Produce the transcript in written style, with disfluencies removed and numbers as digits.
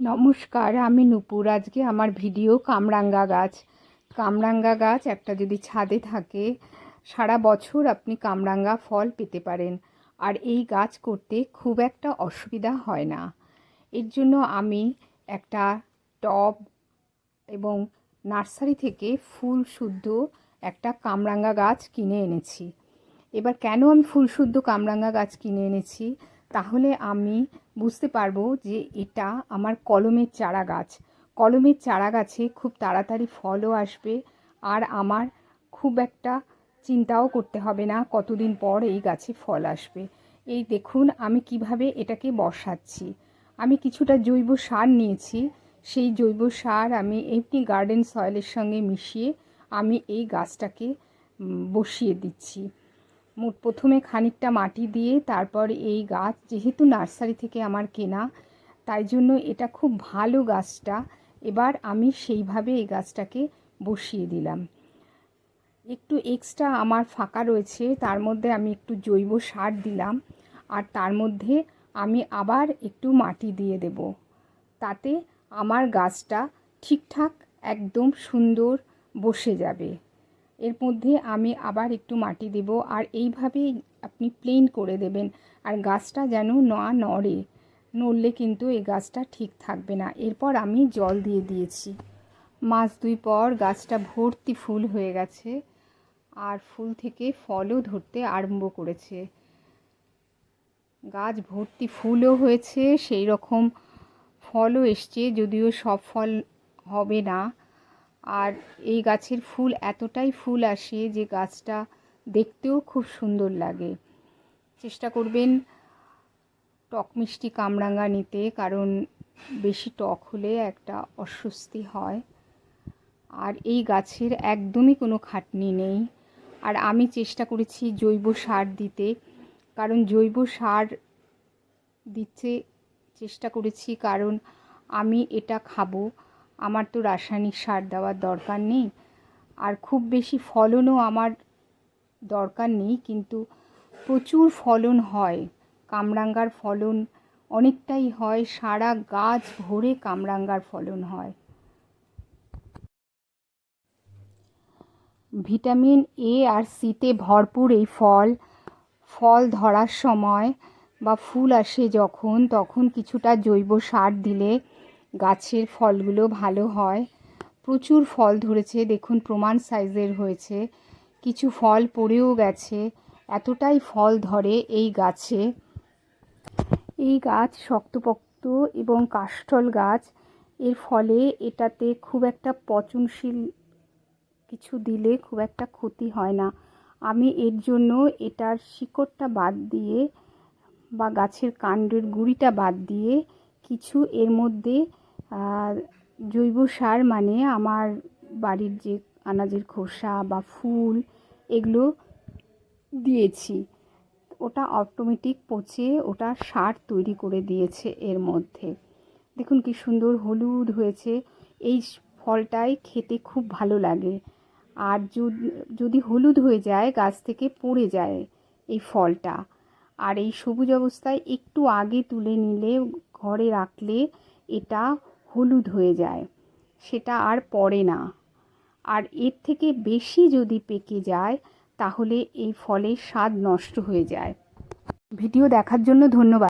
নমস্কার, আমি নূপুর। আজকে আমার ভিডিও কামরাঙ্গা গাছ। কামরাঙ্গা গাছ একটা যদি ছাদে থাকে, সারা বছর আপনি কামরাঙ্গা ফল পেতে পারেন। আর এই গাছ করতে খুব একটা অসুবিধা হয় না। এর জন্য আমি একটা টব এবং নার্সারি থেকে ফুল শুদ্ধ একটা কামরাঙ্গা গাছ কিনে এনেছি। এবার কেন আমি ফুল শুদ্ধ কামরাঙ্গা গাছ কিনে এনেছি, তাহলে আমি বুঝতে পারবো যে এটা আমার কলমের চারা গাছ। কলমের চারা গাছে খুব তাড়াতাড়ি ফলও আসবে, আর আমার খুব একটা চিন্তাও করতে হবে না কতদিন পর এই গাছে ফল আসবে। এই দেখুন আমি কিভাবে এটাকে বসাচ্ছি। আমি কিছুটা জৈব সার নিয়েছি। সেই জৈব সার আমি এমনি গার্ডেন সয়েলের সঙ্গে মিশিয়ে আমি এই গাছটাকে বসিয়ে দিচ্ছি। প্রথমে খানিকটা মাটি দিয়ে তারপর এই গাছ, যেহেতু নার্সারি থেকে আমার কেনা, তাই জন্য এটা খুব ভালো গাছটা। এবার আমি সেইভাবে এই গাছটাকে বসিয়ে দিলাম। একটু এক্সট্রা আমার ফাঁকা রয়েছে, তার মধ্যে আমি একটু জৈব সার দিলাম, আর তার মধ্যে আমি আবার একটু মাটি দিয়ে দেব। তাতে আমার গাছটা ঠিকঠাক একদম সুন্দর বসে যাবে। এর মধ্যে আমি আবার একটু মাটি দেব, আর এইভাবেই আপনি প্লেন করে দেবেন। আর গাছটা যেন না নড়ে, নড়লে কিন্তু এই গাছটা ঠিক থাকবে না। এরপর আমি জল দিয়ে দিয়েছি। মাস 2 পর গাছটা ভর্তি ফুল হয়ে গেছে, আর ফুল থেকে ফলও ধরতে আরম্ভ করেছে। গাছ ভর্তি ফুলও হয়েছে, সেই রকম ফলও এসছে, যদিও সব ফল হবে না। আর এই গাছের ফুল এতটাই ফুল আসে যে গাছটা দেখতেও খুব সুন্দর লাগে। চেষ্টা করবেন টক মিষ্টি কামরাঙ্গা নিতে, কারণ বেশি টক হলে একটা অস্বস্তি হয়। আর এই গাছের একদমই কোনো খাটনি নেই। আর আমি চেষ্টা করেছি জৈব সার দিতে, কারণ জৈব সার দিতে চেষ্টা করেছি কারণ আমি এটা খাবো, আমার তো রাসায়নিক সার দেওয়ার দরকার নেই। আর খুব বেশি ফলনও আমার দরকার নেই, কিন্তু প্রচুর ফলন হয়। কামরাঙ্গার ফলন অনেকটাই হয়, সারা গাছ ভরে কামরাঙ্গার ফলন হয়। ভিটামিন এ আর সিতে ভরপুর এই ফল ধরার সময় বা ফুল আসে যখন, তখন কিছুটা জৈব সার দিলে গাছের ফলগুলো ভালো হয়। প্রচুর ফল ধরেছে, দেখুন প্রমাণ সাইজের হয়েছে। কিছু ফল পড়েও গেছে, এতটাই ফল ধরে এই গাছে। এই গাছ শক্তপোক্ত এবং কাষ্ঠল গাছ, এর ফলে এটাতে খুব একটা পচনশীল কিছু দিলে খুব একটা ক্ষতি হয় না। আমি এর জন্য এটার শিকড়টা বাদ দিয়ে বা গাছের কাণ্ডের গুঁড়িটা বাদ দিয়ে কিছু এর মধ্যে জৈব সার, মানে আমার বাড়ির যে আনাজের খোসা বা ফুল, এগুলো দিয়েছি। ওটা অটোমেটিক পচে ওটা সার তৈরি করে দিয়েছে এর মধ্যে। দেখুন কি সুন্দর হলুদ হয়েছে। এই ফলটাই খেতে খুব ভালো লাগে। আর যদি হলুদ হয়ে যায়, গাছ থেকে পড়ে যায় এই ফলটা। আর এই সবুজ অবস্থায় একটু আগে তুলে নিলে, ঘরে রাখলে এটা হলুদ হয়ে যায়, সেটা আর পড়ে না। আর এর থেকে বেশি যদি পেকে যায়, তাহলে এই ফলের স্বাদ নষ্ট হয়ে যায়। ভিডিও দেখার জন্য ধন্যবাদ।